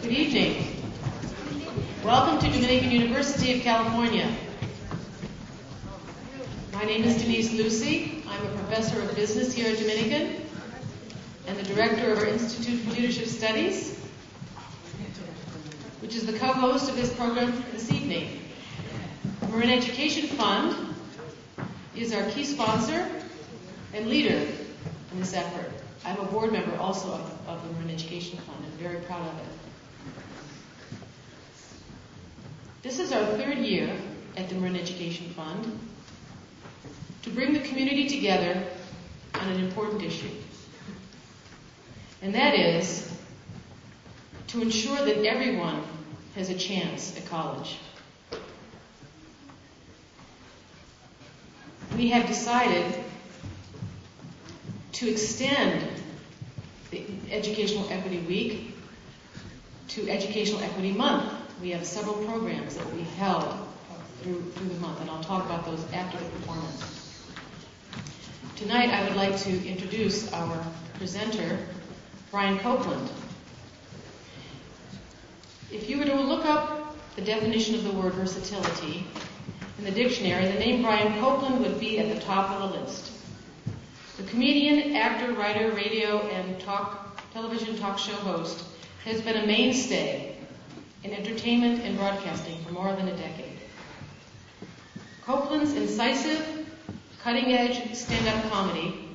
Good evening. Welcome to Dominican University of California. My name is Denise Lucy. I'm a professor of business here at Dominican and the director of our Institute for Leadership Studies, which is the co-host of this program this evening. The Marin Education Fund is our key sponsor and leader in this effort. I'm a board member also of the Marin Education Fund and very proud of it. This is our third year at the Marin Education Fund to bring the community together on an important issue. And that is to ensure that everyone has a chance at college. We have decided to extend the Educational Equity Week to Educational Equity Month. We have several programs that will be held through the month, and I'll talk about those after the performance. Tonight, I would like to introduce our presenter, Brian Copeland. If you were to look up the definition of the word versatility in the dictionary, the name Brian Copeland would be at the top of the list. The comedian, actor, writer, radio, and television talk show host has been a mainstay in entertainment and broadcasting for more than a decade. Copeland's incisive, cutting-edge stand-up comedy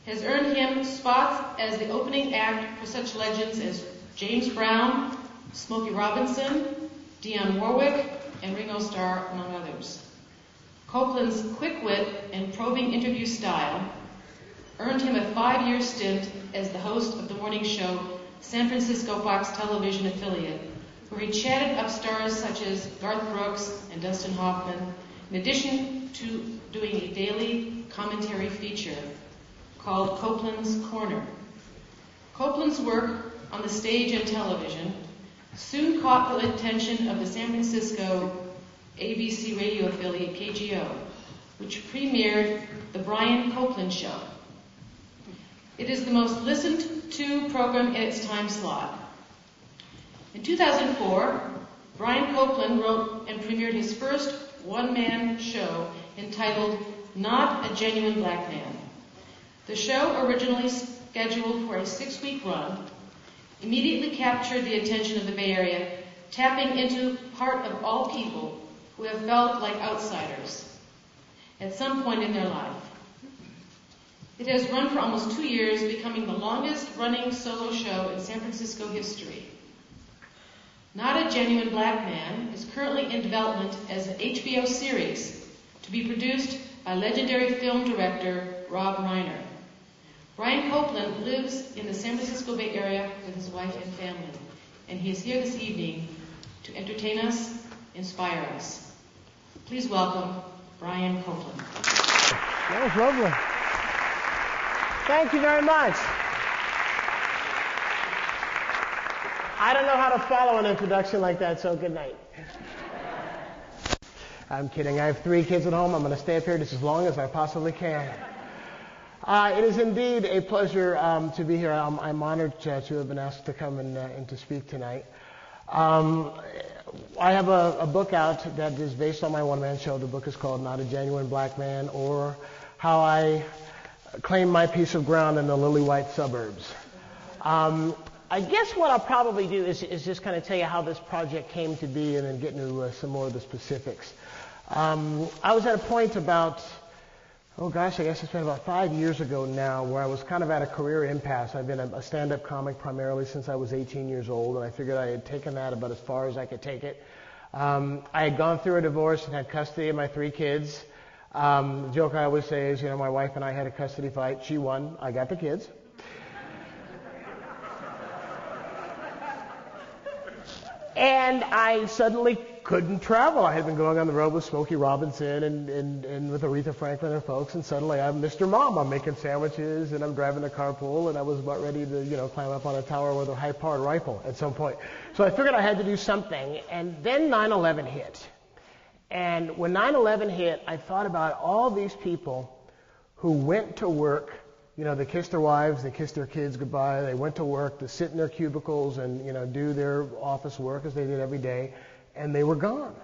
has earned him spots as the opening act for such legends as James Brown, Smokey Robinson, Dionne Warwick, and Ringo Starr, among others. Copeland's quick wit and probing interview style earned him a 5-year stint as the host of the morning show San Francisco Fox television affiliate, where he chatted up stars such as Garth Brooks and Dustin Hoffman, in addition to doing a daily commentary feature called Copeland's Corner. Copeland's work on the stage and television soon caught the attention of the San Francisco ABC radio affiliate KGO, which premiered The Brian Copeland Show. It is the most listened to program in its time slot. In 2004, Brian Copeland wrote and premiered his first one-man show entitled Not a Genuine Black Man. The show, originally scheduled for a 6-week run, immediately captured the attention of the Bay Area, tapping into part of all people who have felt like outsiders at some point in their life. It has run for almost 2 years, becoming the longest-running solo show in San Francisco history. Not a Genuine Black Man is currently in development as an HBO series to be produced by legendary film director Rob Reiner. Brian Copeland lives in the San Francisco Bay Area with his wife and family, and he is here this evening to entertain us, inspire us. Please welcome Brian Copeland. That was lovely. Thank you very much. I don't know how to follow an introduction like that, so good night. I'm kidding. I have 3 kids at home. I'm going to stay up here just as long as I possibly can. It is indeed a pleasure to be here. I'm honored to have been asked to come and to speak tonight. I have a book out that is based on my one-man show. The book is called Not a Genuine Black Man, or How I Claim My Piece of Ground in the Lily-White Suburbs. I guess what I'll probably do is just kind of tell you how this project came to be and then get into some more of the specifics. I was at a point about, I guess it's been about 5 years ago now, where I was kind of at a career impasse. I've been a stand-up comic primarily since I was 18 years old, and I figured I had taken that about as far as I could take it. I had gone through a divorce and had custody of my 3 kids. The joke I always say is, my wife and I had a custody fight. She won. I got the kids. And I suddenly couldn't travel. I had been going on the road with Smokey Robinson and with Aretha Franklin and folks, and suddenly I'm Mr. Mom. I'm making sandwiches, and I'm driving a carpool, and I was about ready to, climb up on a tower with a high-powered rifle at some point. So I figured I had to do something, and then 9/11 hit. And when 9/11 hit, I thought about all these people who went to work they kissed their wives, they kissed their kids goodbye, they went to work, to sit in their cubicles and, do their office work as they did every day, and they were gone.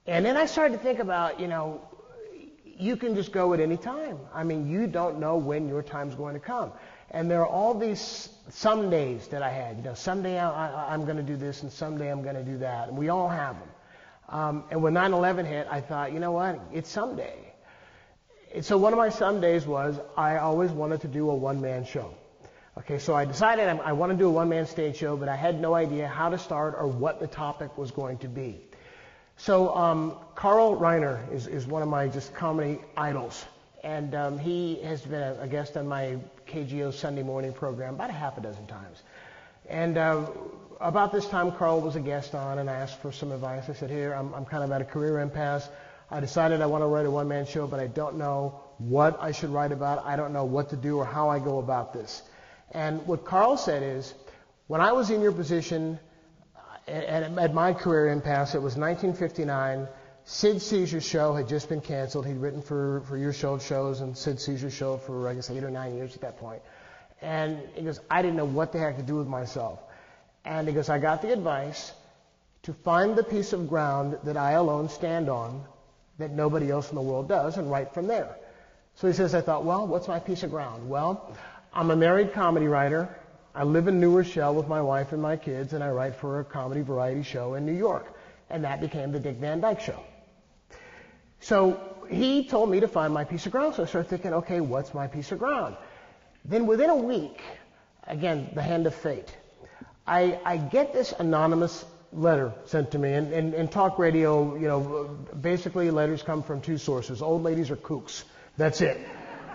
And then I started to think about, you can just go at any time. I mean, you don't know when your time's going to come. And there are all these somedays that I had. Someday I'm going to do this, and someday I'm going to do that. And we all have them. And when 9/11 hit, I thought, you know what? It's someday. And so one of my somedays was I always wanted to do a one-man show. Okay, so I decided I want to do a one-man stage show, but I had no idea how to start or what the topic was going to be. So Carl Reiner is one of my just comedy idols. And he has been a guest on my KGO Sunday morning program about a half a dozen times. And about this time, Carl was a guest on, and I asked for some advice. I said, here, I'm kind of at a career impasse. I decided I want to write a one-man show, but I don't know what I should write about. I don't know what to do or how I go about this. And what Carl said is, when I was in your position at my career impasse, it was 1959. Sid Caesar's show had just been canceled. He'd written for your shows, and Sid Caesar's show for, I guess, 8 or 9 years at that point. And he goes, I didn't know what the heck to do with myself. And he goes, I got the advice to find the piece of ground that I alone stand on that nobody else in the world does, and write from there. So he says, I thought, well, what's my piece of ground? Well, I'm a married comedy writer. I live in New Rochelle with my wife and my kids, and I write for a comedy variety show in New York. And that became the Dick Van Dyke Show. So he told me to find my piece of ground. So I started thinking, okay, what's my piece of ground? Then within a week, again, the hand of fate, I get this anonymous letter sent to me. And in talk radio, basically letters come from two sources, old ladies or kooks. That's it.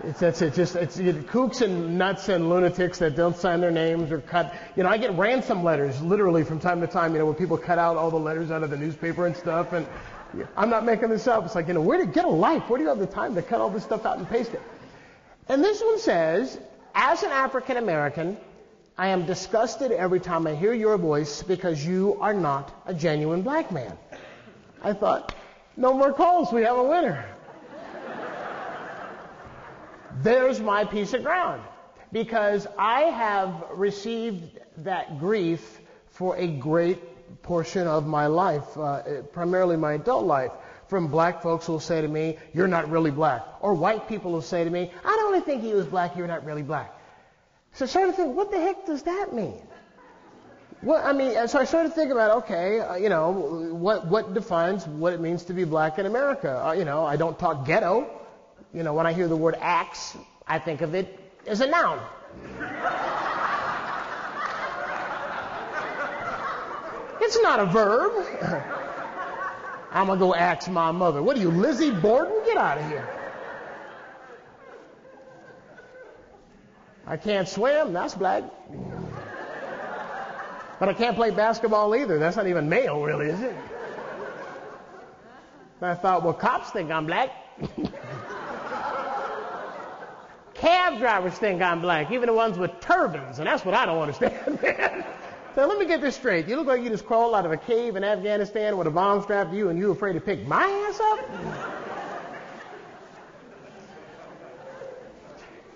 It's kooks and nuts and lunatics that don't sign their names or cut. I get ransom letters literally from time to time, where people cut out all the letters out of the newspaper and stuff. And I'm not making this up. It's like, where to get a life? Where do you have the time to cut all this stuff out and paste it? And this one says, as an African American, I am disgusted every time I hear your voice because you are not a genuine black man. I thought, no more calls. We have a winner. There's my piece of ground. Because I have received that grief for a great portion of my life, primarily my adult life, from black folks who will say to me, you're not really black. Or white people will say to me, I don't really think he was black, you're not really black. So I started to think, what the heck does that mean? So I started to think about, okay, what defines what it means to be black in America? I don't talk ghetto. When I hear the word axe, I think of it as a noun. It's not a verb. I'm going to go axe my mother. What are you, Lizzie Borden? Get out of here. I can't swim. That's black. But I can't play basketball either. That's not even male, really, is it? And I thought, well, cops think I'm black. Cab drivers think I'm black, even the ones with turbans, and that's what I don't understand, man. So let me get this straight. You look like you just crawled out of a cave in Afghanistan with a bomb strapped to you, and you're afraid to pick my ass up?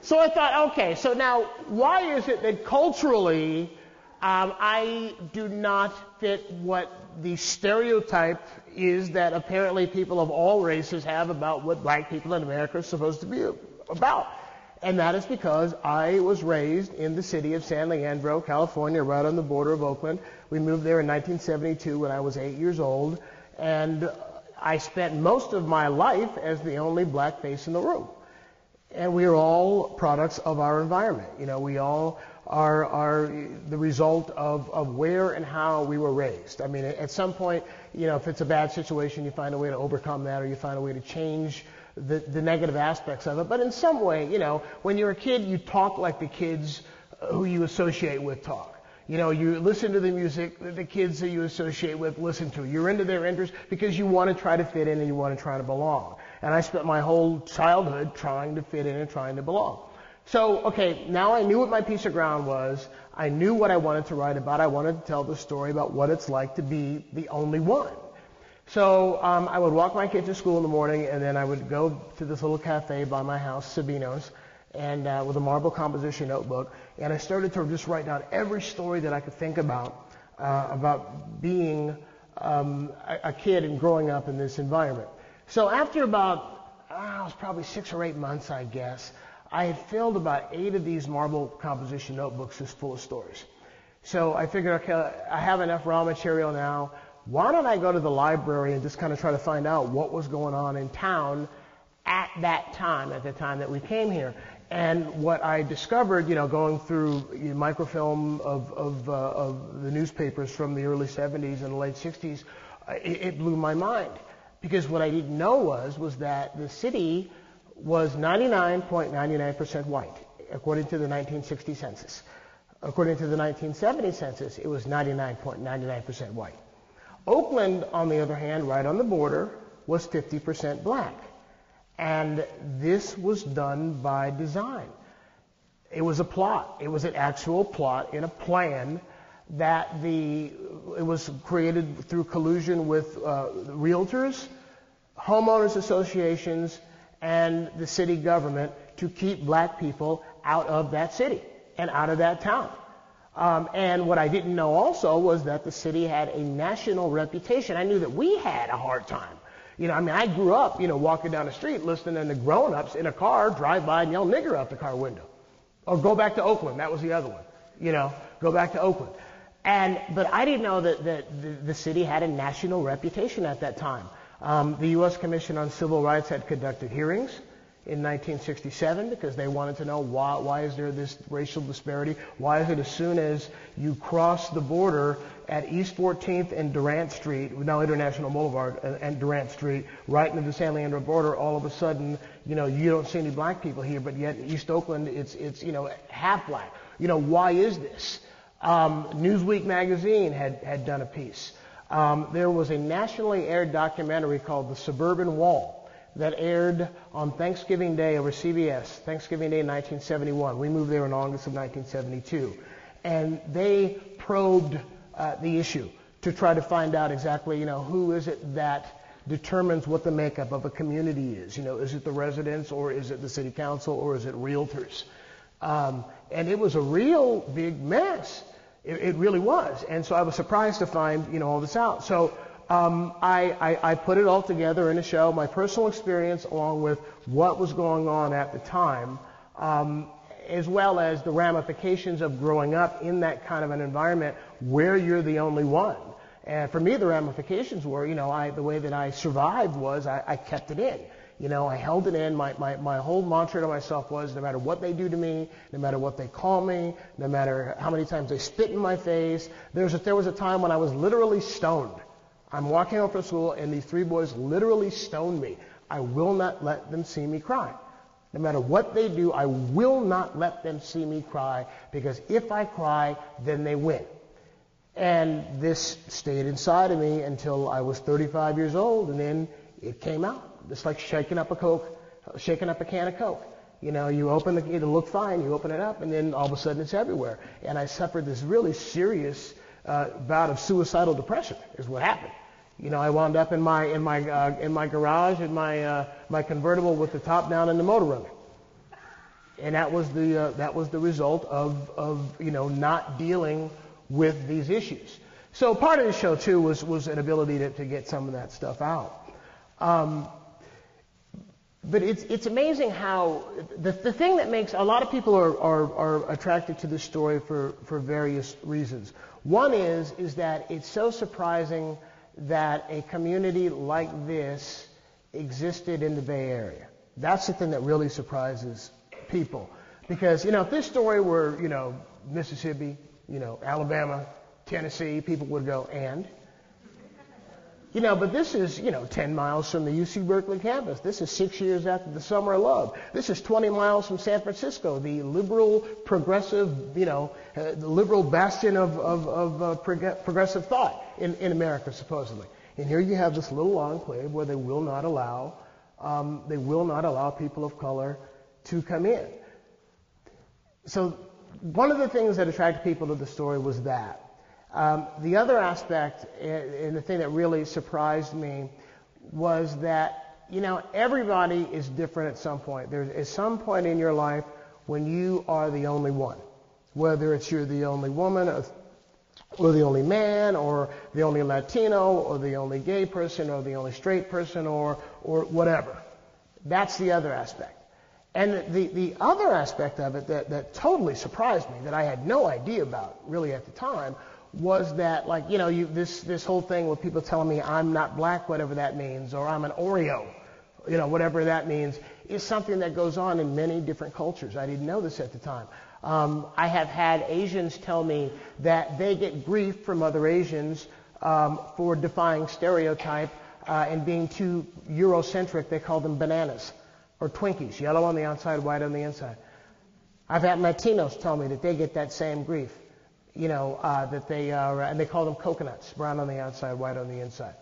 So I thought, okay, so now why is it that culturally I do not fit what the stereotype is that apparently people of all races have about what black people in America are supposed to be about? And that is because I was raised in the city of San Leandro, California, right on the border of Oakland. We moved there in 1972 when I was 8 years old. And I spent most of my life as the only black face in the room. And we are all products of our environment. We all are the result of where and how we were raised. I mean, at some point, if it's a bad situation, you find a way to overcome that, or you find a way to change the negative aspects of it. But in some way, when you're a kid, you talk like the kids who you associate with talk. You listen to the music that the kids that you associate with listen to. You're into their interests because you want to try to fit in and you want to try to belong. And I spent my whole childhood trying to fit in and trying to belong. So, okay, now I knew what my piece of ground was. I knew what I wanted to write about. I wanted to tell the story about what it's like to be the only one. So I would walk my kids to school in the morning, and then I would go to this little cafe by my house, Sabino's, and with a marble composition notebook, and I started to just write down every story that I could think about being a kid and growing up in this environment. So after about, it was probably 6 or 8 months, I guess, I had filled about 8 of these marble composition notebooks just full of stories. So I figured, okay, I have enough raw material now. Why don't I go to the library and just kind of try to find out what was going on in town at the time that we came here. And what I discovered, going through microfilm of the newspapers from the early 70s and the late 60s, it blew my mind. Because what I didn't know was that the city was 99.99% white, according to the 1960 census. According to the 1970 census, it was 99.99% white. Oakland, on the other hand, right on the border, was 50% black. And this was done by design. It was a plot. It was an actual plot in a plan that it was created through collusion with realtors, homeowners associations, and the city government to keep black people out of that city and out of that town. And what I didn't know also was that the city had a national reputation. I knew that we had a hard time. I grew up, walking down the street listening to grown-ups in a car drive by and yell nigger out the car window. Or go back to Oakland. That was the other one. Go back to Oakland. But I didn't know that the city had a national reputation at that time. The U.S. Commission on Civil Rights had conducted hearings in 1967 because they wanted to know why is there this racial disparity? Why is it as soon as you cross the border at East 14th and Durant Street, now International Boulevard and Durant Street, right into the San Leandro border, all of a sudden, you don't see any black people here, but yet East Oakland, it's half black. Why is this? Newsweek magazine had done a piece. There was a nationally aired documentary called The Suburban Wall that aired on Thanksgiving Day over CBS, Thanksgiving Day 1971. We moved there in August of 1972. And they probed the issue to try to find out exactly, who is it that determines what the makeup of a community is. Is it the residents, or is it the city council, or is it realtors? And it was a real big mess. It really was. And so I was surprised to find, all this out. So I put it all together in a show, my personal experience along with what was going on at the time, as well as the ramifications of growing up in that kind of an environment where you're the only one. And for me, the ramifications were, the way that I survived was I kept it in. I held it in. My whole mantra to myself was, no matter what they do to me, no matter what they call me, no matter how many times they spit in my face, there was a time when I was literally stoned. I'm walking home from school, and these 3 boys literally stoned me. I will not let them see me cry. No matter what they do, I will not let them see me cry, because if I cry, then they win. And this stayed inside of me until I was 35 years old, and then it came out. It's like shaking up a can of Coke. You open it'll look fine, you open it up, and then all of a sudden it's everywhere. And I suffered this really serious bout of suicidal depression, is what happened. I wound up in my garage in my convertible with the top down and the motor running, and that was the result of not dealing with these issues. So part of the show too was an ability to get some of that stuff out. But it's amazing how the thing that makes a lot of people are attracted to this story for various reasons. One is that it's so surprising that a community like this existed in the Bay Area. That's the thing that really surprises people. Because, if this story were, Mississippi, Alabama, Tennessee, people would go, and? But this is, 10 miles from the UC Berkeley campus. This is 6 years after the Summer of Love. This is 20 miles from San Francisco, the liberal, progressive, the liberal bastion of progressive thought in America, supposedly. And here you have this little enclave where they will not allow people of color to come in. So one of the things that attracted people to the story was that. The other aspect, and the thing that really surprised me, was that, everybody is different at some point. There's at some point in your life when you are the only one. Whether it's you're the only woman or the only man or the only Latino or the only gay person or the only straight person or whatever. That's the other aspect. And the other aspect of it that totally surprised me, that I had no idea about really at the time, was that, like, you know, this whole thing with people telling me I'm not black, whatever that means, or I'm an Oreo, you know, whatever that means, is something that goes on in many different cultures. I didn't know this at the time. I have had Asians tell me that they get grief from other Asians for defying stereotype and being too Eurocentric. They call them bananas or Twinkies, yellow on the outside, white on the inside. I've had Latinos tell me that they get that same grief, you know, that they are, and they call them coconuts, brown on the outside, white on the inside.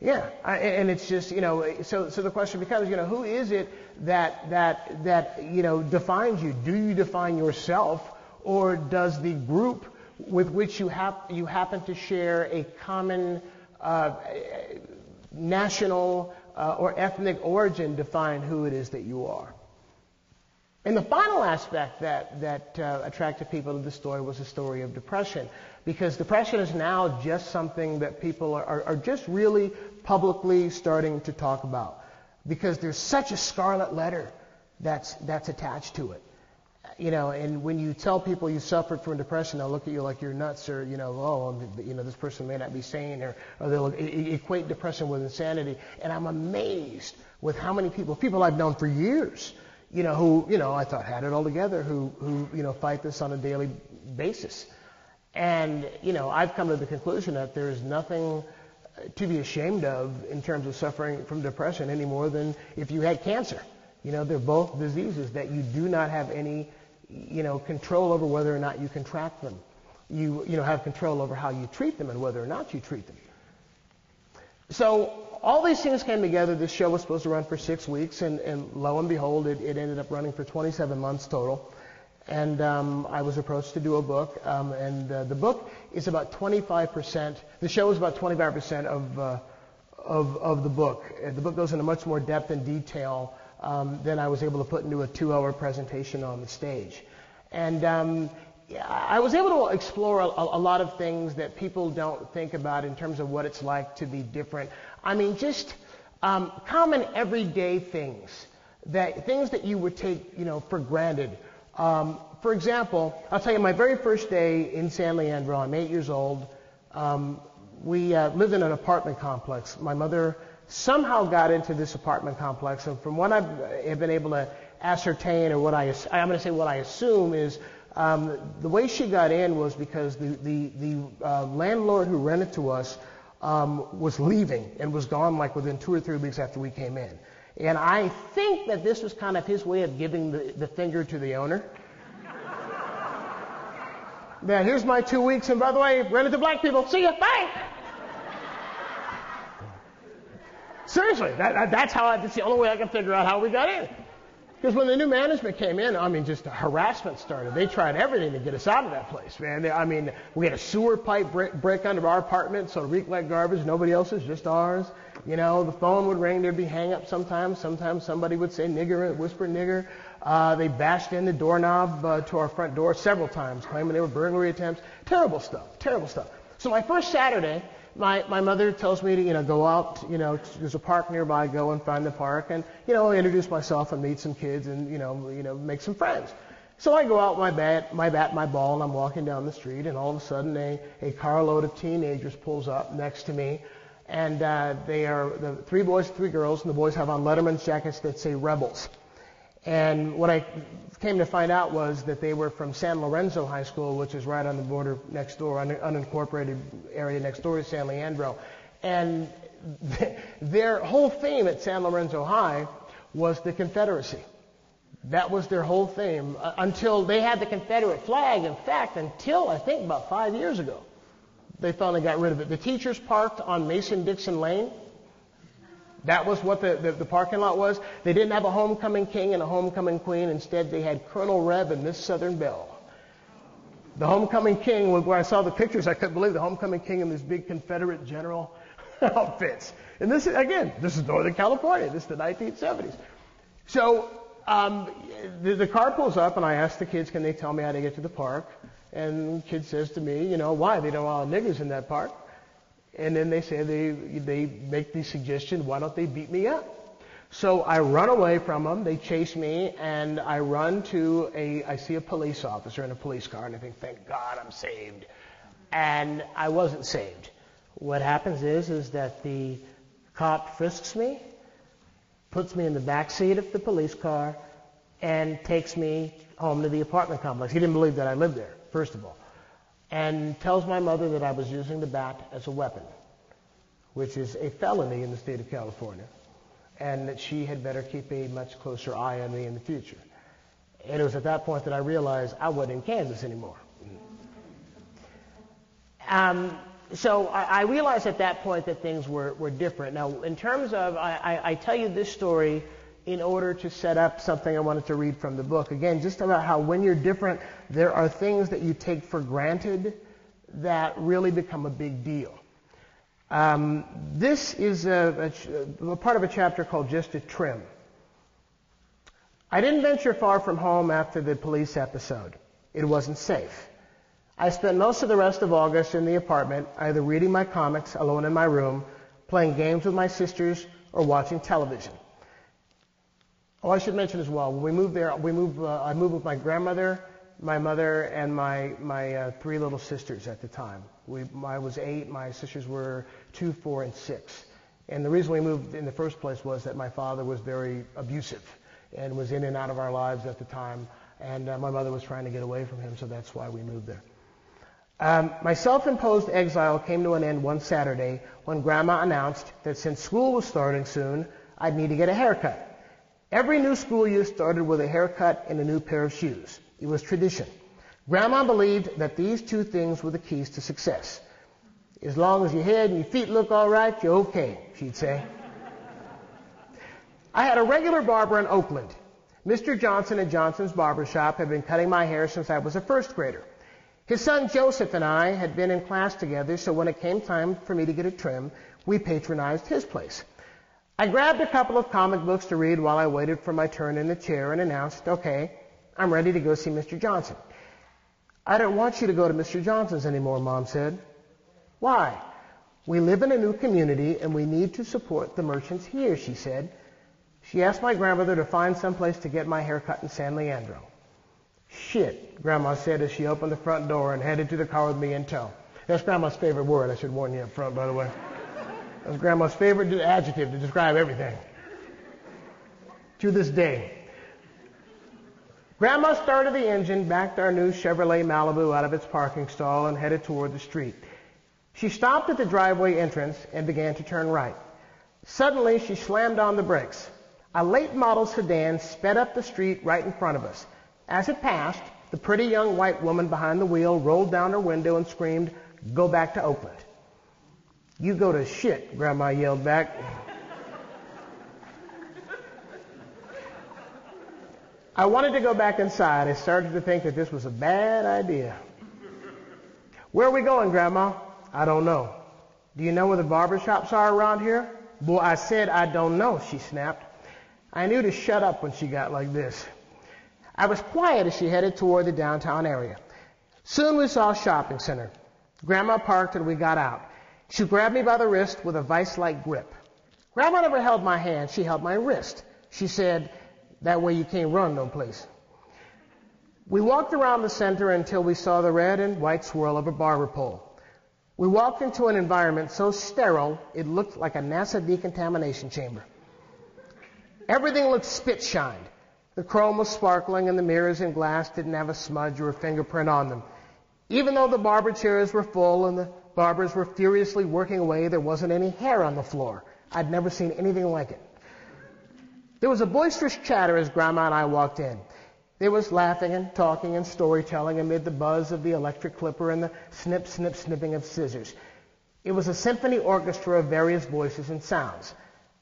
Yeah, and it's just, you know, so the question becomes, you know, who is it that you know, defines you? Do you define yourself, or does the group with which you happen to share a common national or ethnic origin define who it is that you are? And the final aspect that attracted people to the story was the story of depression, because depression is now just something that people are just really publicly starting to talk about, because there's such a scarlet letter that's attached to it. You know, and when you tell people you suffered from depression, they'll look at you like you're nuts, or, you know, oh, you know, this person may not be sane, or they'll equate depression with insanity. And I'm amazed with how many people I've known for years, you know, who, you know, I thought had it all together, who you know, fight this on a daily basis. And, you know, I've come to the conclusion that there is nothing to be ashamed of in terms of suffering from depression any more than if you had cancer. You know, they're both diseases that you do not have any, you know, control over whether or not you contract them. You know, have control over how you treat them and whether or not you treat them. So all these things came together. This show was supposed to run for 6 weeks, and lo and behold, it ended up running for 27 months total. And I was approached to do a book, and the book is about 25%. The show is about 25% of the book. The book goes into much more depth and detail than I was able to put into a 2-hour presentation on the stage. And I was able to explore a lot of things that people don't think about in terms of what it's like to be different. I mean, just common everyday things that you would take, you know, for granted. For example, I'll tell you, my very first day in San Leandro, I'm 8 years old. We lived in an apartment complex. My mother somehow got into this apartment complex, and from what I've been able to ascertain, or what I'm going to say what I assume is, the way she got in was because the landlord who rented to us was leaving and was gone like within 2 or 3 weeks after we came in. And I think that this was kind of his way of giving the finger to the owner. Now, here's my 2 weeks, and by the way, rented to black people. See ya, bye! Seriously, that's the only way I can figure out how we got in. Because when the new management came in, I mean, just harassment started. They tried everything to get us out of that place, man. I mean, we had a sewer pipe break under our apartment, so it reeked like garbage. Nobody else's, just ours. You know, the phone would ring. There'd be hang-ups sometimes. Sometimes somebody would say nigger, whisper nigger. They bashed in the doorknob to our front door several times, claiming they were burglary attempts. Terrible stuff, terrible stuff. So my first Saturday, my mother tells me to, you know, go out, you know, there's a park nearby, go and find the park, and, you know, introduce myself and meet some kids and, you know, make some friends. So I go out with my ball, and I'm walking down the street, and all of a sudden a carload of teenagers pulls up next to me, and they are the 3 boys, 3 girls, and the boys have on Letterman's jackets that say Rebels. And what I came to find out was that they were from San Lorenzo High School, which is right on the border next door, unincorporated area next door to San Leandro. And their whole theme at San Lorenzo High was the Confederacy. That was their whole theme until they had the Confederate flag. In fact, until I think about 5 years ago, they finally got rid of it. The teachers parked on Mason-Dixon Lane. That was what the parking lot was. They didn't have a homecoming king and a homecoming queen. Instead, they had Colonel Reb and Miss Southern Belle. The homecoming king, when I saw the pictures, I couldn't believe the homecoming king in these big Confederate general outfits. And this is Northern California. This is the 1970s. So The car pulls up, and I ask the kids, can they tell me how to get to the park? And the kid says to me, why? They don't allow niggers in that park. And then they say, they make the suggestion, why don't they beat me up? So I run away from them. They chase me, and I run to I see a police officer in a police car, and I think, thank God I'm saved. And I wasn't saved. What happens is that the cop frisks me, puts me in the back seat of the police car, and takes me home to the apartment complex. He didn't believe that I lived there, first of all, and tells my mother that I was using the bat as a weapon, which is a felony in the state of California, and that she had better keep a much closer eye on me in the future. And it was at that point that I realized I wasn't in Kansas anymore. So I realized at that point that things were different. Now, in terms of, I tell you this story in order to set up something I wanted to read from the book. Again, just about how when you're different, there are things that you take for granted that really become a big deal. This is a part of a chapter called Just a Trim. I didn't venture far from home after the police episode. It wasn't safe. I spent most of the rest of August in the apartment, either reading my comics alone in my room, playing games with my sisters, or watching television. Oh, I should mention as well, when we moved there, I moved with my grandmother, my mother, and my three little sisters at the time. I was 8, my sisters were 2, 4, and 6. And the reason we moved in the first place was that my father was very abusive and was in and out of our lives at the time, and my mother was trying to get away from him, so that's why we moved there. My self-imposed exile came to an end one Saturday when Grandma announced that since school was starting soon, I'd need to get a haircut. Every new school year started with a haircut and a new pair of shoes. It was tradition. Grandma believed that these two things were the keys to success. As long as your head and your feet look all right, you're okay, she'd say. I had a regular barber in Oakland. Mr. Johnson at Johnson's Barbershop had been cutting my hair since I was a first grader. His son Joseph and I had been in class together, so when it came time for me to get a trim, we patronized his place. I grabbed a couple of comic books to read while I waited for my turn in the chair and announced, okay, I'm ready to go see Mr. Johnson. I don't want you to go to Mr. Johnson's anymore, Mom said. Why? We live in a new community and we need to support the merchants here, she said. She asked my grandmother to find some place to get my hair cut in San Leandro. Shit, Grandma said as she opened the front door and headed to the car with me in tow. That's Grandma's favorite word, I should warn you up front, by the way. That's Grandma's favorite adjective to describe everything. To this day. Grandma started the engine, backed our new Chevrolet Malibu out of its parking stall, and headed toward the street. She stopped at the driveway entrance and began to turn right. Suddenly, she slammed on the brakes. A late model sedan sped up the street right in front of us. As it passed, the pretty young white woman behind the wheel rolled down her window and screamed, "Go back to Oakland." "You go to shit," Grandma yelled back. I wanted to go back inside. I started to think that this was a bad idea. "Where are we going, Grandma?" "I don't know." "Do you know where the barber shops are around here?" "Boy, I said I don't know," she snapped. I knew to shut up when she got like this. I was quiet as she headed toward the downtown area. Soon we saw a shopping center. Grandma parked and we got out. She grabbed me by the wrist with a vice-like grip. Grandma never held my hand. She held my wrist. She said, "That way you can't run no place." We walked around the center until we saw the red and white swirl of a barber pole. We walked into an environment so sterile it looked like a NASA decontamination chamber. Everything looked spit-shined. The chrome was sparkling and the mirrors and glass didn't have a smudge or a fingerprint on them. Even though the barber chairs were full and the barbers were furiously working away, there wasn't any hair on the floor. I'd never seen anything like it. There was a boisterous chatter as Grandma and I walked in. There was laughing and talking and storytelling amid the buzz of the electric clipper and the snip, snip, snipping of scissors. It was a symphony orchestra of various voices and sounds.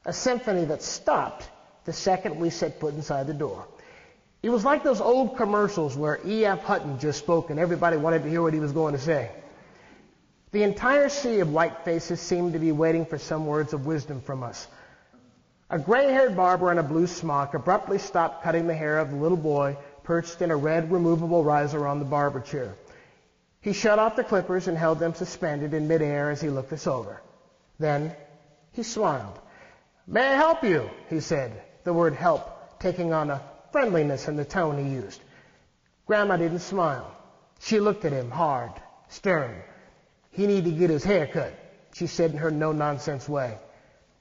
A symphony that stopped the second we set foot inside the door. It was like those old commercials where E.F. Hutton just spoke and everybody wanted to hear what he was going to say. The entire sea of white faces seemed to be waiting for some words of wisdom from us. A gray-haired barber in a blue smock abruptly stopped cutting the hair of the little boy perched in a red removable riser on the barber chair. He shut off the clippers and held them suspended in midair as he looked us over. Then he smiled. "May I help you?" he said, the word help taking on a friendliness in the tone he used. Grandma didn't smile. She looked at him hard, stern. "He need to get his hair cut," she said in her no-nonsense way.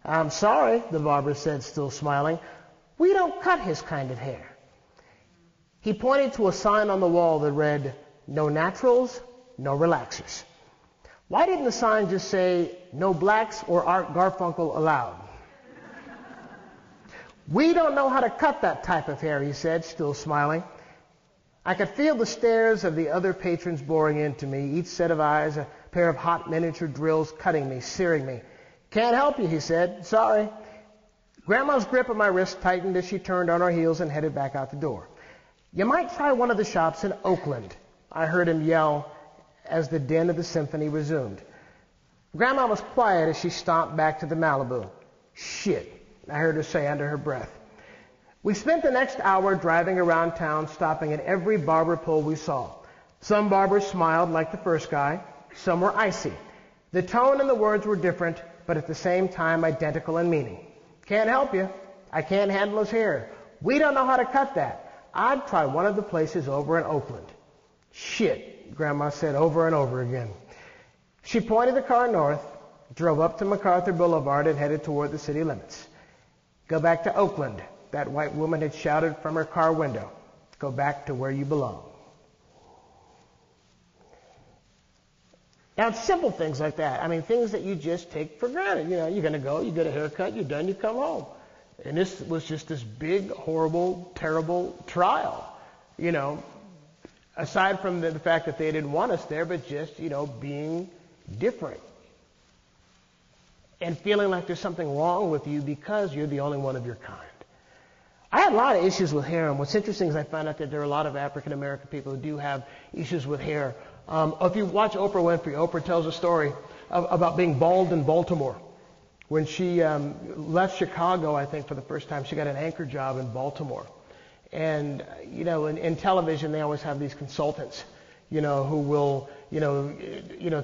"I'm sorry," the barber said, still smiling. "We don't cut his kind of hair." He pointed to a sign on the wall that read, "No naturals, no relaxers." Why didn't the sign just say, "No blacks or Art Garfunkel allowed"? "We don't know how to cut that type of hair," he said, still smiling. I could feel the stares of the other patrons boring into me, each set of eyes a pair of hot miniature drills cutting me, searing me. "Can't help you," he said. "Sorry." Grandma's grip on my wrist tightened as she turned on her heels and headed back out the door. "You might try one of the shops in Oakland," I heard him yell as the din of the symphony resumed. Grandma was quiet as she stomped back to the Malibu. "Shit," I heard her say under her breath. We spent the next hour driving around town, stopping at every barber pole we saw. Some barbers smiled like the first guy. Some were icy. The tone and the words were different, but at the same time identical in meaning. "Can't help you. I can't handle his hair. We don't know how to cut that. I'd try one of the places over in Oakland." "Shit," Grandma said over and over again. She pointed the car north, drove up to MacArthur Boulevard, and headed toward the city limits. "Go back to Oakland," that white woman had shouted from her car window. "Go back to where you belong." Now, it's simple things like that. I mean, things that you just take for granted. You know, you're going to go, you get a haircut, you're done, you come home. And this was just this big, horrible, terrible trial, you know, aside from the fact that they didn't want us there, but just, you know, being different and feeling like there's something wrong with you because you're the only one of your kind. I had a lot of issues with hair, and what's interesting is I found out that there are a lot of African-American people who do have issues with hair. If you watch Oprah Winfrey, Oprah tells a story about being bald in Baltimore. When she left Chicago, I think, for the first time, she got an anchor job in Baltimore. And, you know, in television, they always have these consultants, you know, who will,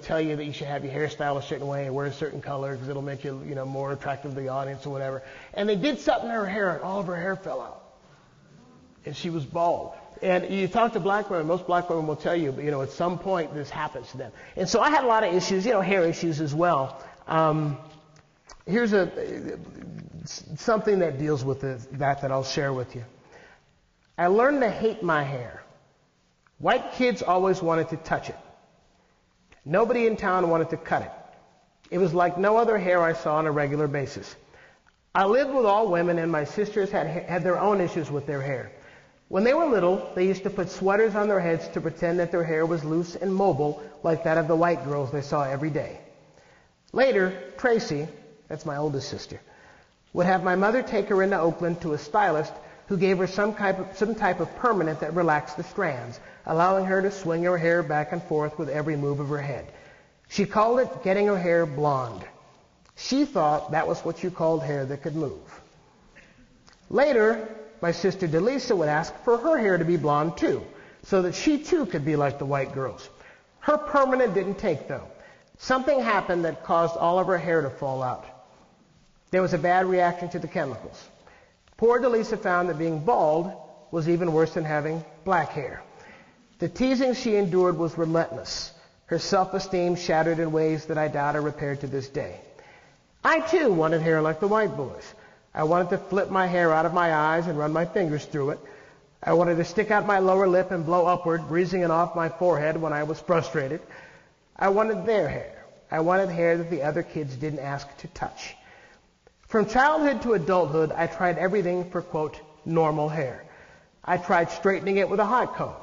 tell you that you should have your hairstyle a certain way and wear a certain color because it'll make you, more attractive to the audience or whatever. And they did something to her hair, and all of her hair fell out. And she was bald. And you talk to black women, most black women will tell you, at some point this happens to them. And so I had a lot of issues, hair issues as well. Here's something that deals with that I'll share with you. I learned to hate my hair. White kids always wanted to touch it. Nobody in town wanted to cut it. It was like no other hair I saw on a regular basis. I lived with all women, and my sisters had their own issues with their hair. When they were little, they used to put sweaters on their heads to pretend that their hair was loose and mobile like that of the white girls they saw every day. Later, Tracy, that's my oldest sister, would have my mother take her into Oakland to a stylist who gave her some type of permanent that relaxed the strands, allowing her to swing her hair back and forth with every move of her head. She called it getting her hair blonde. She thought that was what you called hair that could move. Later, my sister Delisa would ask for her hair to be blonde too, so that she too could be like the white girls. Her permanent didn't take though. Something happened that caused all of her hair to fall out. There was a bad reaction to the chemicals. Poor Delisa found that being bald was even worse than having black hair. The teasing she endured was relentless. Her self-esteem shattered in ways that I doubt are repaired to this day. I too wanted hair like the white boys. I wanted to flip my hair out of my eyes and run my fingers through it. I wanted to stick out my lower lip and blow upward, breezing it off my forehead when I was frustrated. I wanted their hair. I wanted hair that the other kids didn't ask to touch. From childhood to adulthood, I tried everything for, quote, normal hair. I tried straightening it with a hot comb,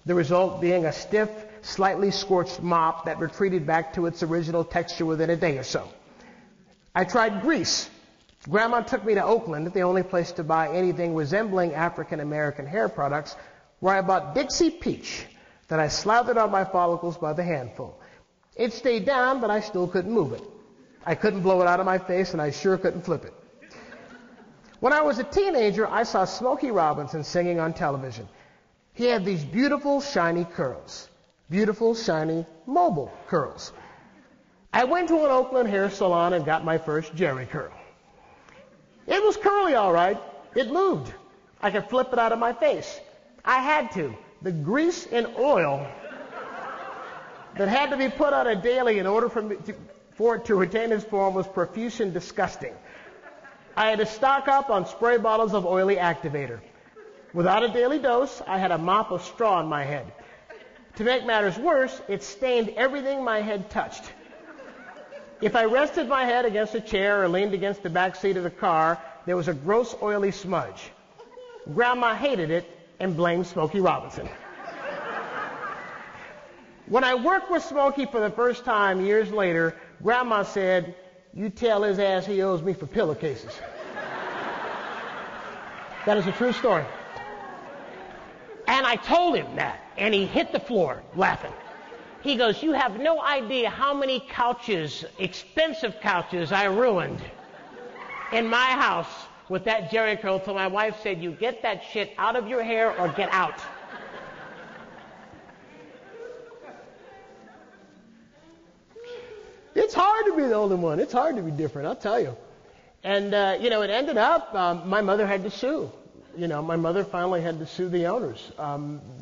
the result being a stiff, slightly scorched mop that retreated back to its original texture within a day or so. I tried grease. Grandma took me to Oakland, the only place to buy anything resembling African-American hair products, where I bought Dixie Peach that I slathered on my follicles by the handful. It stayed down, but I still couldn't move it. I couldn't blow it out of my face, and I sure couldn't flip it. When I was a teenager, I saw Smokey Robinson singing on television. He had these beautiful, shiny curls. Beautiful, shiny, mobile curls. I went to an Oakland hair salon and got my first Jerry curl. It was curly, all right. It moved. I could flip it out of my face. I had to. The grease and oil that had to be put on it daily in order for it to retain its form was profuse and disgusting. I had to stock up on spray bottles of oily activator. Without a daily dose, I had a mop of straw on my head. To make matters worse, it stained everything my head touched. If I rested my head against a chair or leaned against the back seat of the car, there was a gross, oily smudge. Grandma hated it and blamed Smokey Robinson. When I worked with Smokey for the first time years later, Grandma said, "You tell his ass he owes me for pillowcases." That is a true story. And I told him that, and he hit the floor laughing. He goes, "You have no idea how many couches, expensive couches, I ruined in my house with that Jerry curl till my wife said, 'You get that shit out of your hair or get out.'" It's hard to be the older one. It's hard to be different, I'll tell you. And, it ended up, my mother had to sue. My mother finally had to sue the owners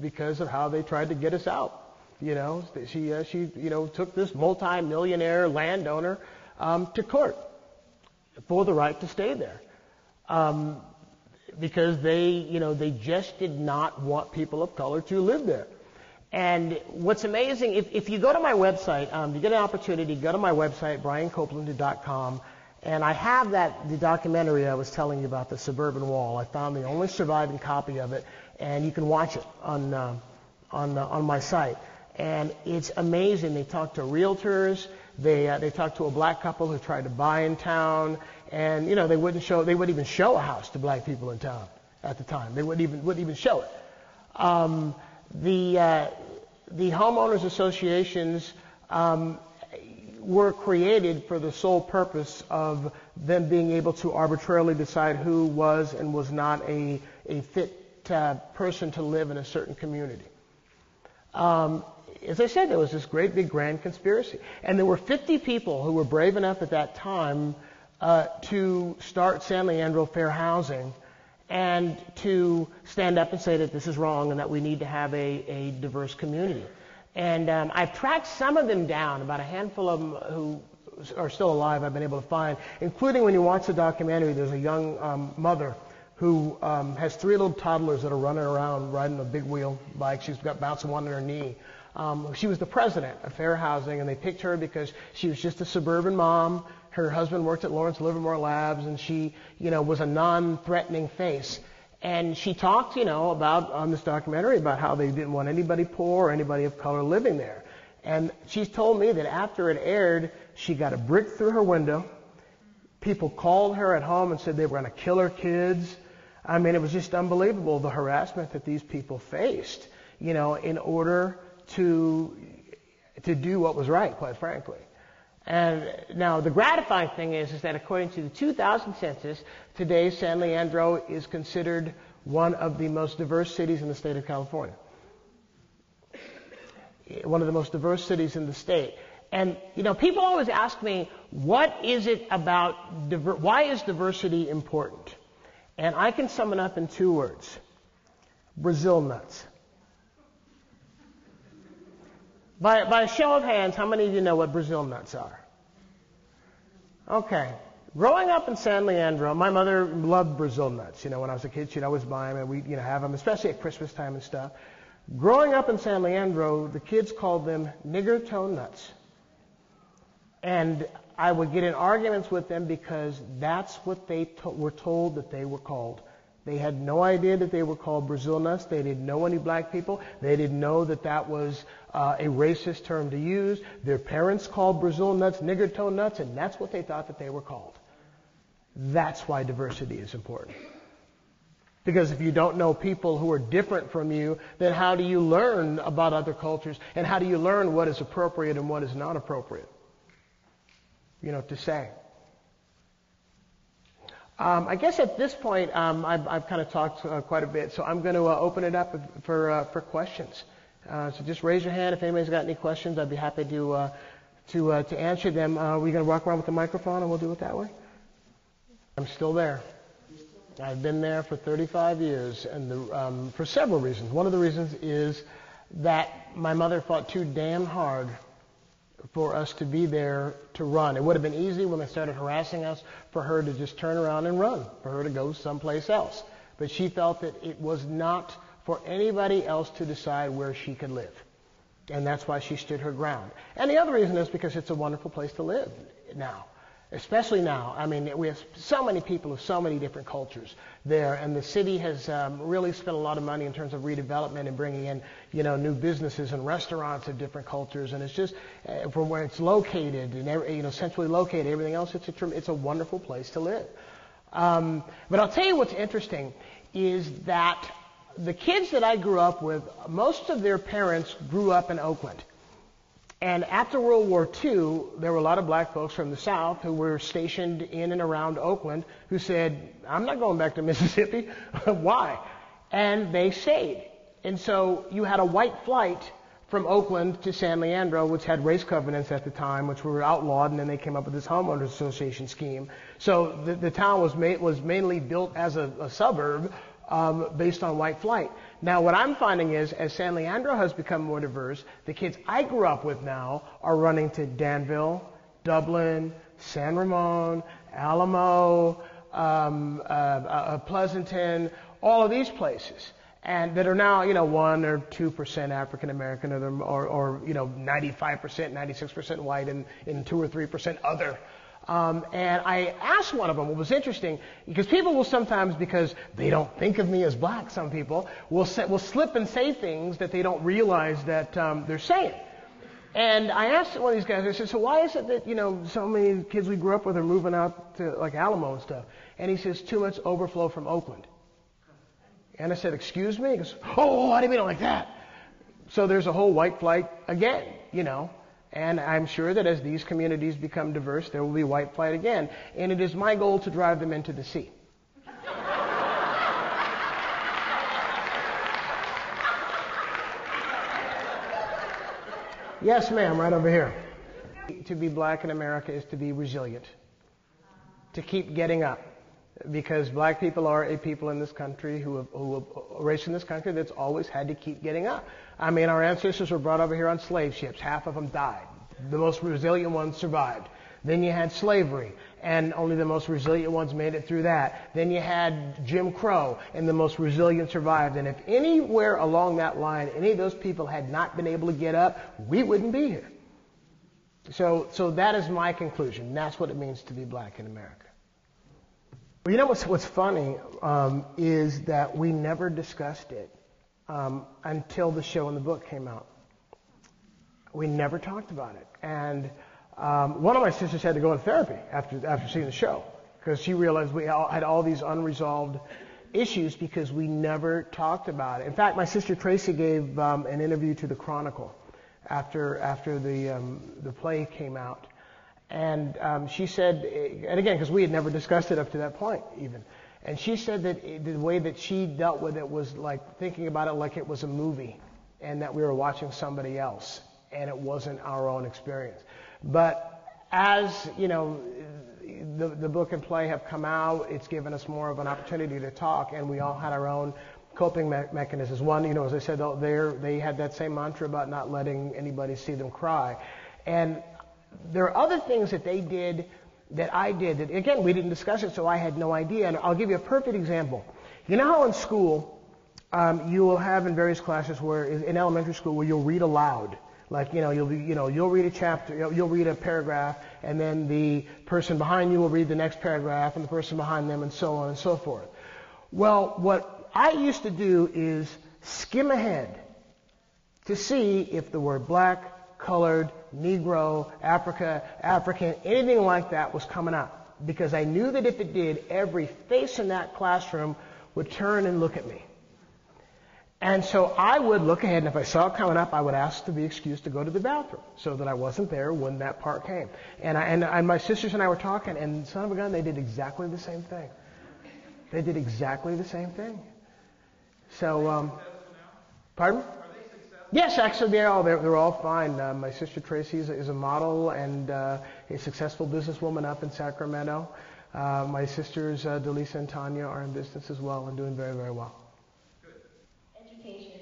because of how they tried to get us out. She took this multi-millionaire landowner to court for the right to stay there because they just did not want people of color to live there. And what's amazing, if you go to my website, you get an opportunity, go to my website, briancopeland.com, and I have the documentary I was telling you about, The Suburban Wall. I found the only surviving copy of it, and you can watch it on my site. And it's amazing. They talk to realtors. They talked to a black couple who tried to buy in town, and they wouldn't even show a house to black people in town at the time. They wouldn't even show it. The homeowners associations were created for the sole purpose of them being able to arbitrarily decide who was and was not a fit person to live in a certain community. As I said, there was this great big grand conspiracy. And there were 50 people who were brave enough at that time to start San Leandro Fair Housing and to stand up and say that this is wrong and that we need to have a diverse community. And I've tracked some of them down, about a handful of them who are still alive I've been able to find, including when you watch the documentary, there's a young mother who has 3 little toddlers that are running around riding a big wheel bike. She's got bouncing one on her knee. She was the president of Fair Housing, and they picked her because she was just a suburban mom. Her husband worked at Lawrence Livermore Labs, and she, was a non-threatening face. And she talked, about on this documentary about how they didn't want anybody poor or anybody of color living there. And she's told me that after it aired, she got a brick through her window. People called her at home and said they were going to kill her kids. I mean, it was just unbelievable, the harassment that these people faced, in order to do what was right, quite frankly. And now the gratifying thing is that according to the 2000 census, today San Leandro is considered one of the most diverse cities in the state of California. One of the most diverse cities in the state. And, people always ask me, what is it about, why is diversity important? And I can sum it up in 2 words. Brazil nuts. By a show of hands, how many of you know what Brazil nuts are? Okay. Growing up in San Leandro, my mother loved Brazil nuts. When I was a kid, she'd always buy them, and we'd, have them, especially at Christmas time and stuff. Growing up in San Leandro, the kids called them nigger toe nuts. And I would get in arguments with them because that's what they were told that they were called. They had no idea that they were called Brazil nuts. They didn't know any black people. They didn't know that was a racist term to use. Their parents called Brazil nuts nigger toe nuts, and that's what they thought that they were called. That's why diversity is important. Because if you don't know people who are different from you, then how do you learn about other cultures, and how do you learn what is appropriate and what is not appropriate, to say? I guess at this point, I've kind of talked quite a bit, so I'm going to open it up for questions. So just raise your hand if anybody's got any questions. I'd be happy to answer them. We're going to walk around with the microphone, and we'll do it that way. I'm still there. I've been there for 35 years, and for several reasons. One of the reasons is that my mother fought too damn hard for us to be there to run. It would have been easy when they started harassing us for her to just turn around and run, for her to go someplace else. But she felt that it was not for anybody else to decide where she could live. And that's why she stood her ground. And the other reason is because it's a wonderful place to live now. Especially now. I mean, we have so many people of so many different cultures there, and the city has really spent a lot of money in terms of redevelopment and bringing in, new businesses and restaurants of different cultures. And it's just from where it's located and centrally located, everything else. It's a wonderful place to live. But I'll tell you what's interesting is that the kids that I grew up with, most of their parents grew up in Oakland. And after World War II, there were a lot of black folks from the South who were stationed in and around Oakland who said, I'm not going back to Mississippi. Why? And they stayed. And so you had a white flight from Oakland to San Leandro, which had race covenants at the time, which were outlawed, and then they came up with this homeowners association scheme. So the town was mainly built as a suburb based on white flight. Now, what I'm finding is, as San Leandro has become more diverse, the kids I grew up with now are running to Danville, Dublin, San Ramon, Alamo, Pleasanton, all of these places, and that are now, 1 or 2% African American, or 95%, 96% white, and 2 or 3% other. And I asked one of them, what was interesting, because people will sometimes, because they don't think of me as black, some people, will slip and say things that they don't realize that they're saying. And I asked one of these guys, I said, so why is it that, so many kids we grew up with are moving out to, like, Alamo and stuff? And he says, too much overflow from Oakland. And I said, excuse me? He goes, oh, I didn't mean it like that. So there's a whole white flight again, And I'm sure that as these communities become diverse, there will be white flight again. And it is my goal to drive them into the sea. Yes, ma'am, right over here. To be black in America is to be resilient. To keep getting up. Because black people are a people in this country who a race in this country that's always had to keep getting up. I mean, our ancestors were brought over here on slave ships. Half of them died. The most resilient ones survived. Then you had slavery, and only the most resilient ones made it through that. Then you had Jim Crow, and the most resilient survived. And if anywhere along that line, any of those people had not been able to get up, we wouldn't be here. So that is my conclusion. That's what it means to be black in America. Well, what's funny is that we never discussed it until the show and the book came out. We never talked about it. And one of my sisters had to go to therapy after seeing the show because she realized we had all these unresolved issues because we never talked about it. In fact, my sister Tracy gave an interview to the Chronicle after the play came out. And she said, and again, because we had never discussed it up to that point even, and she said that the way that she dealt with it was like thinking about it like it was a movie and that we were watching somebody else and it wasn't our own experience. But as, the book and play have come out, it's given us more of an opportunity to talk, and we all had our own coping mechanisms. One, as I said, they had that same mantra about not letting anybody see them cry. And there are other things that they did that I did that, again, we didn't discuss it, so I had no idea. And I'll give you a perfect example. You know how in school you will have in various classes where, in elementary school, where you'll read aloud. Like, you'll read a chapter, you'll read a paragraph, and then the person behind you will read the next paragraph, and the person behind them, and so on and so forth. Well, what I used to do is skim ahead to see if the word black, colored, Negro, African, anything like that was coming up. Because I knew that if it did, every face in that classroom would turn and look at me. And so I would look ahead, and if I saw it coming up, I would ask to be excused to go to the bathroom so that I wasn't there when that part came. And my sisters and I were talking, and son of a gun, they did exactly the same thing. They did exactly the same thing. So, pardon? Yes, actually, they're all fine. My sister Tracy is a model and a successful businesswoman up in Sacramento. My sisters Delisa and Tanya are in business as well and doing very, very well. Good. Education.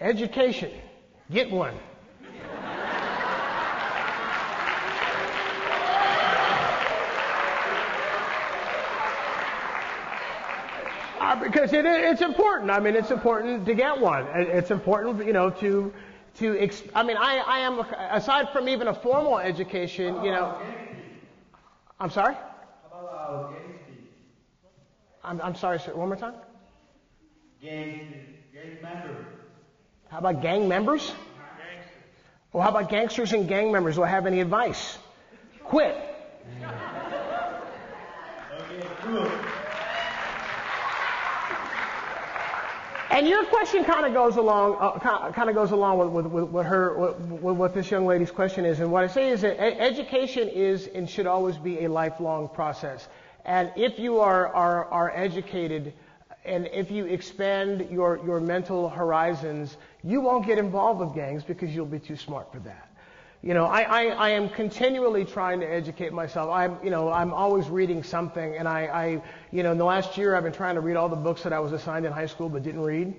Education. Get one. Because it's important. I mean, it's important to get one. It's important, I am, aside from even a formal education, I'm sorry? How about gang speed? I'm sorry, sir. One more time? Gang member. How about gang members? Gangsters. Well, how about gangsters and gang members? Do I have any advice? Quit. Okay, good. And your question kind of goes along with what this young lady's question is. And what I say is that education is and should always be a lifelong process. And if you are educated, and if you expand your mental horizons, you won't get involved with gangs because you'll be too smart for that. I am continually trying to educate myself. I'm always reading something, and in the last year I've been trying to read all the books that I was assigned in high school but didn't read.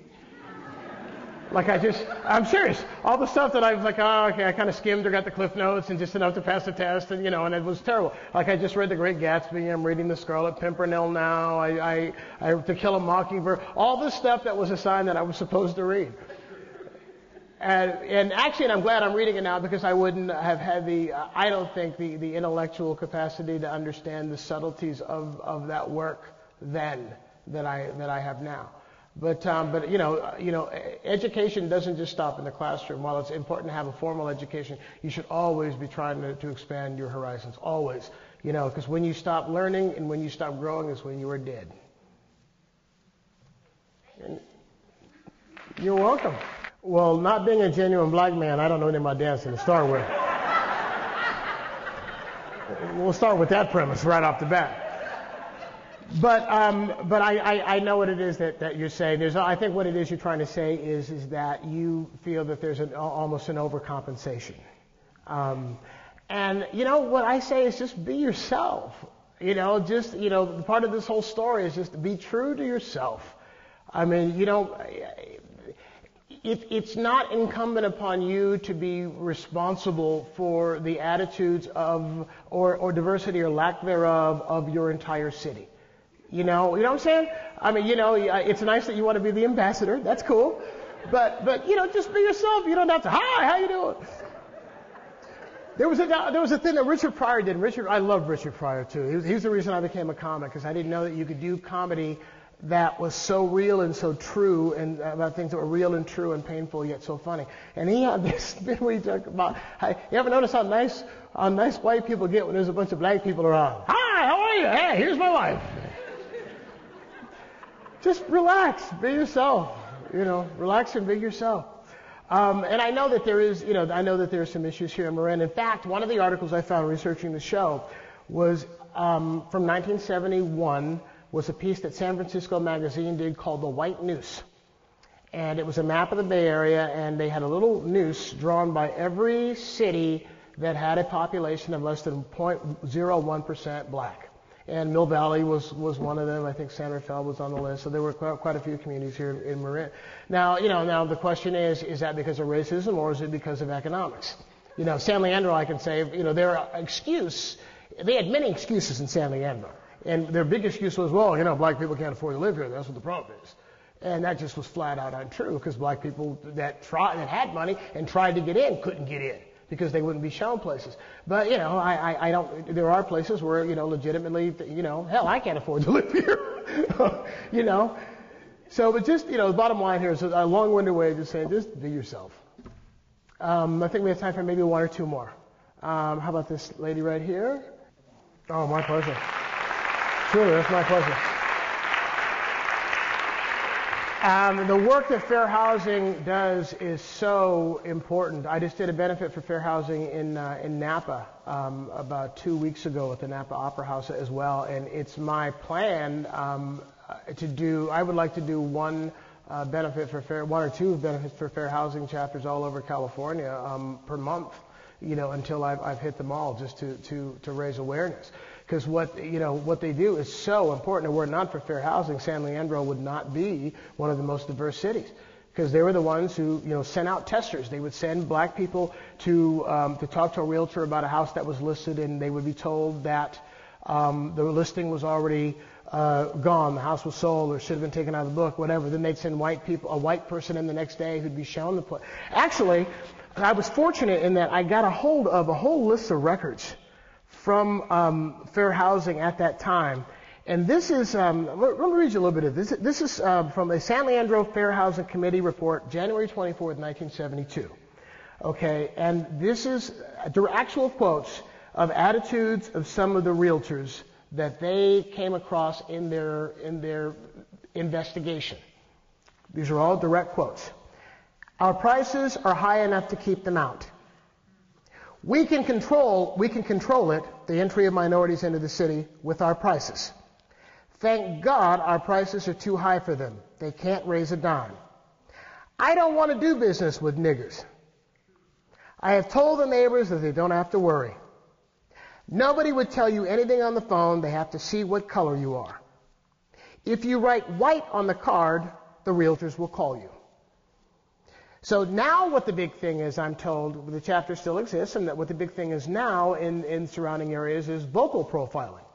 I'm serious. All the stuff that I was like, oh, okay, I kind of skimmed or got the cliff notes and just enough to pass the test, and it was terrible. Like I just read The Great Gatsby, I'm reading The Scarlet Pimpernel now, I To Kill a Mockingbird, all the stuff that was assigned that I was supposed to read. And actually, I'm glad I'm reading it now because I wouldn't have had I don't think the intellectual capacity to understand the subtleties of that work then that I have now. But education doesn't just stop in the classroom. While it's important to have a formal education, you should always be trying to expand your horizons. Always, because when you stop learning and when you stop growing is when you are dead. And you're welcome. Well, not being a genuine black man, I don't know anything about dancing to start with. We'll start with that premise right off the bat. But I know what it is that you're saying. I think what it is you're trying to say is that you feel that there's almost an overcompensation. And what I say is just be yourself. Part of this whole story is just be true to yourself. I mean, it's not incumbent upon you to be responsible for the attitudes of or diversity or lack thereof of your entire city. You know what I'm saying? I mean, it's nice that you want to be the ambassador. That's cool. But just be yourself. You don't have to, hi, how you doing? There was a thing that Richard Pryor did. I love Richard Pryor too. He was the reason I became a comic, because I didn't know that you could do comedy that was so real and so true, and about things that were real and true and painful yet so funny. And he had this bit where he talked about, you ever notice how nice white people get when there's a bunch of black people around? Hi, how are you? Hey, here's my wife. Just relax, be yourself. Relax and be yourself. And I know that there is, there are some issues here in Marin. In fact, one of the articles I found researching the show was from 1971. Was a piece that San Francisco Magazine did called The White Noose. And it was a map of the Bay Area, and they had a little noose drawn by every city that had a population of less than 0.01% black. And Mill Valley was one of them. I think San Rafael was on the list. So there were quite a few communities here in Marin. Now the question is that because of racism or is it because of economics? San Leandro, I can say, they had many excuses in San Leandro. And their big excuse was, well, black people can't afford to live here. That's what the problem is. And that just was flat out untrue, because black people that had money and tried to get in couldn't get in because they wouldn't be shown places. But, I don't, there are places where, legitimately, hell, I can't afford to live here. So, but just, the bottom line here is a long-winded way of just saying, just be yourself. I think we have time for maybe one or two more. How about this lady right here? Oh, my pleasure. Truly, that's my pleasure. The work that Fair Housing does is so important. I just did a benefit for Fair Housing in Napa about 2 weeks ago at the Napa Opera House as well, and it's my plan I would like to do one or two benefits for Fair Housing chapters all over California per month, until I've hit them all, just to raise awareness. Because what they do is so important. And were it not for Fair Housing, San Leandro would not be one of the most diverse cities. Because they were the ones who sent out testers. They would send black people to talk to a realtor about a house that was listed, and they would be told that the listing was already gone, the house was sold, or should have been taken out of the book, whatever. Then they'd send a white person in the next day who'd be shown the place. Actually, I was fortunate in that I got a hold of a whole list of records from Fair Housing at that time. And this is, let me read you a little bit of this. This is from the San Leandro Fair Housing Committee report, January 24th, 1972. Okay, and this is actual quotes of attitudes of some of the realtors that they came across in their investigation. These are all direct quotes. Our prices are high enough to keep them out. We can control it, the entry of minorities into the city, with our prices. Thank God our prices are too high for them. They can't raise a dime. I don't want to do business with niggers. I have told the neighbors that they don't have to worry. Nobody would tell you anything on the phone. They have to see what color you are. If you write white on the card, the realtors will call you. So now what the big thing is, I'm told, the chapter still exists, and that what the big thing is now in surrounding areas is vocal profiling,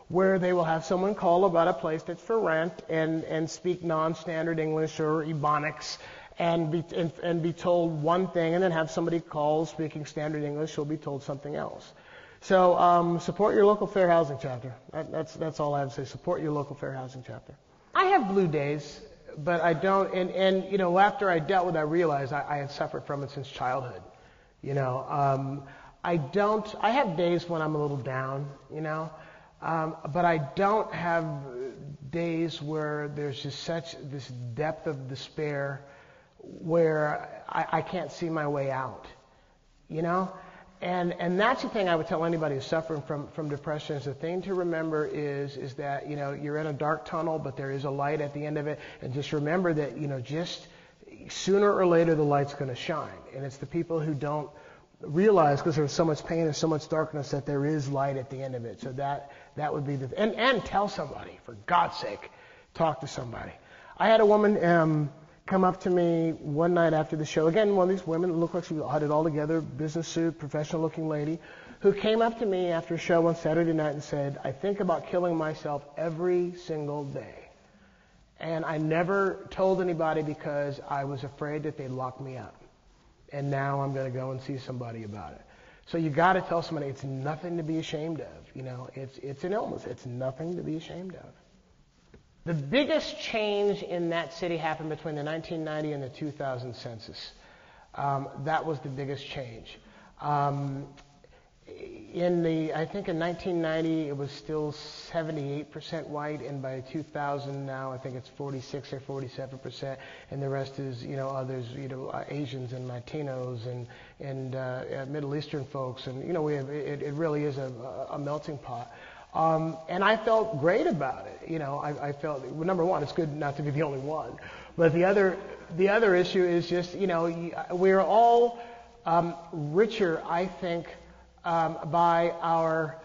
where they will have someone call about a place that's for rent and speak non-standard English or Ebonics and be told one thing, and then have somebody call speaking standard English who'll be told something else. So support your local fair housing chapter. That's all I have to say. Support your local fair housing chapter. I have blue days, but I don't. And after I dealt with it, I realized I had suffered from it since childhood. I don't. I have days when I'm a little down. But I don't have days where there's just such this depth of despair where I can't see my way out. And that's the thing I would tell anybody who's suffering from depression is the thing to remember is that, you're in a dark tunnel, but there is a light at the end of it. And just remember that, just sooner or later the light's going to shine. And it's the people who don't realize, because there's so much pain and so much darkness, that there is light at the end of it. So that would be and tell somebody, for God's sake, talk to somebody. I had a woman come up to me one night after the show. Again, one of these women that looked like she had it all together, business suit, professional-looking lady, who came up to me after a show on Saturday night and said, I think about killing myself every single day. And I never told anybody because I was afraid that they'd lock me up. And now I'm going to go and see somebody about it. So you got to tell somebody it's nothing to be ashamed of. It's an illness. It's nothing to be ashamed of. The biggest change in that city happened between the 1990 and the 2000 census. That was the biggest change. I think in 1990 it was still 78% white, and by 2000 now I think it's 46 or 47%, and the rest is others, Asians and Latinos and Middle Eastern folks, and it really is a melting pot. And I felt great about it. I felt, well, number one, it's good not to be the only one. But the other issue is just, we're all richer, I think, by our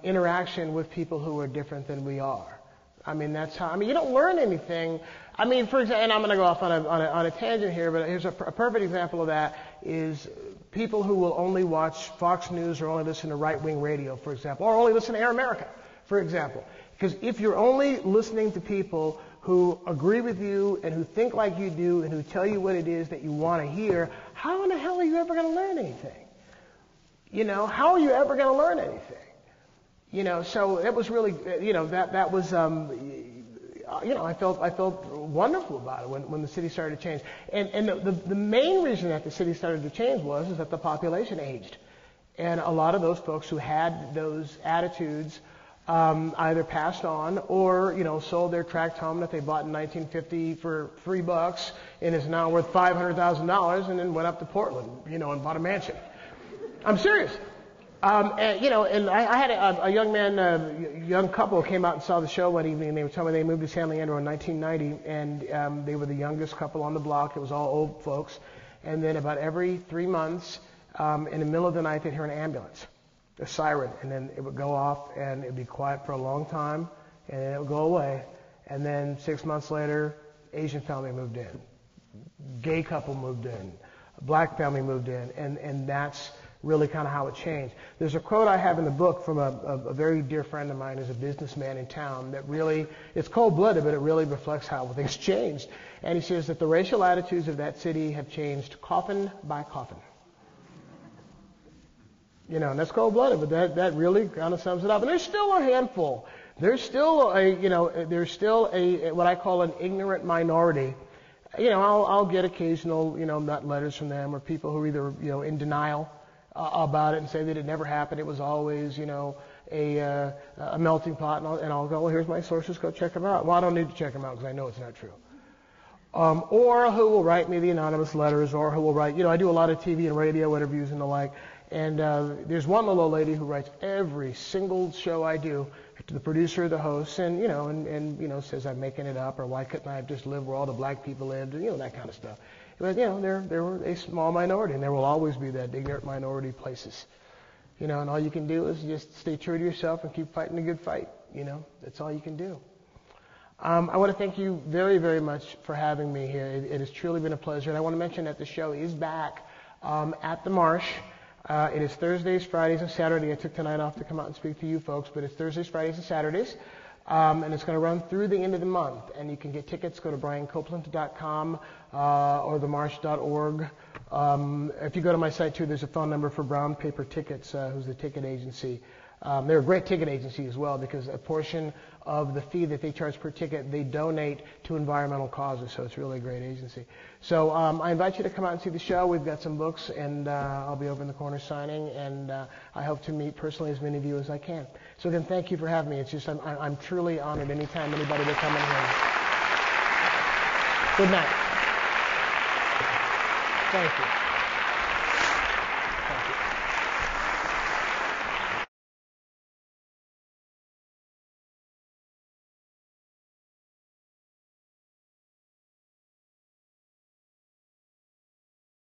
interaction with people who are different than we are. That's how. You don't learn anything. For example, and I'm going to go off on a tangent here, but here's a perfect example of that is people who will only watch Fox News or only listen to right-wing radio, for example, or only listen to Air America, for example. Because if you're only listening to people who agree with you and who think like you do and who tell you what it is that you want to hear, how in the hell are you ever going to learn anything? How are you ever going to learn anything? So it was really, that was, I felt wonderful about it when the city started to change. And the main reason that the city started to change is that the population aged. And a lot of those folks who had those attitudes either passed on or, sold their tract home that they bought in 1950 for $3 and is now worth $500,000 and then went up to Portland, and bought a mansion. I'm serious. And I had a young man, a young couple came out and saw the show one evening, and they were telling me they moved to San Leandro in 1990, and they were the youngest couple on the block. It was all old folks. And then about every 3 months, in the middle of the night, they'd hear an ambulance, a siren, and then it would go off, and it would be quiet for a long time, and then it would go away. And then 6 months later, Asian family moved in, gay couple moved in, a black family moved in, and that's really kind of how it changed. There's a quote I have in the book from a very dear friend of mine who's a businessman in town that really, it's cold-blooded, but it really reflects how things changed. And he says that the racial attitudes of that city have changed coffin by coffin. And that's cold-blooded, but that really kind of sums it up. And there's still a handful. There's still a what I call an ignorant minority. I'll get occasional, nut letters from them, or people who are either, in denial about it and say that it never happened. It was always, a melting pot, and I'll go, well, here's my sources, go check them out. Well, I don't need to check them out because I know it's not true. Or who will write me the anonymous letters, or who will write, I do a lot of TV and radio interviews and the like, and there's one little old lady who writes every single show I do to the producer, the host, and says I'm making it up, or why couldn't I have just lived where all the black people lived, that kind of stuff. But, there were a small minority, and there will always be that ignorant minority places. And all you can do is just stay true to yourself and keep fighting a good fight. That's all you can do. I want to thank you very, very much for having me here. It has truly been a pleasure. And I want to mention that the show is back at the Marsh. It is Thursdays, Fridays, and Saturdays. I took tonight off to come out and speak to you folks, but it's Thursdays, Fridays, and Saturdays. And it's going to run through the end of the month. And you can get tickets. Go to briancopeland.com or themarsh.org. If you go to my site, too, there's a phone number for Brown Paper Tickets, who's the ticket agency. They're a great ticket agency as well, because a portion of the fee that they charge per ticket, they donate to environmental causes. So it's really a great agency. So I invite you to come out and see the show. We've got some books, and I'll be over in the corner signing. And I hope to meet personally as many of you as I can. So again, thank you for having me. It's just I'm truly honored anytime anybody will come in here. Good night. Thank you.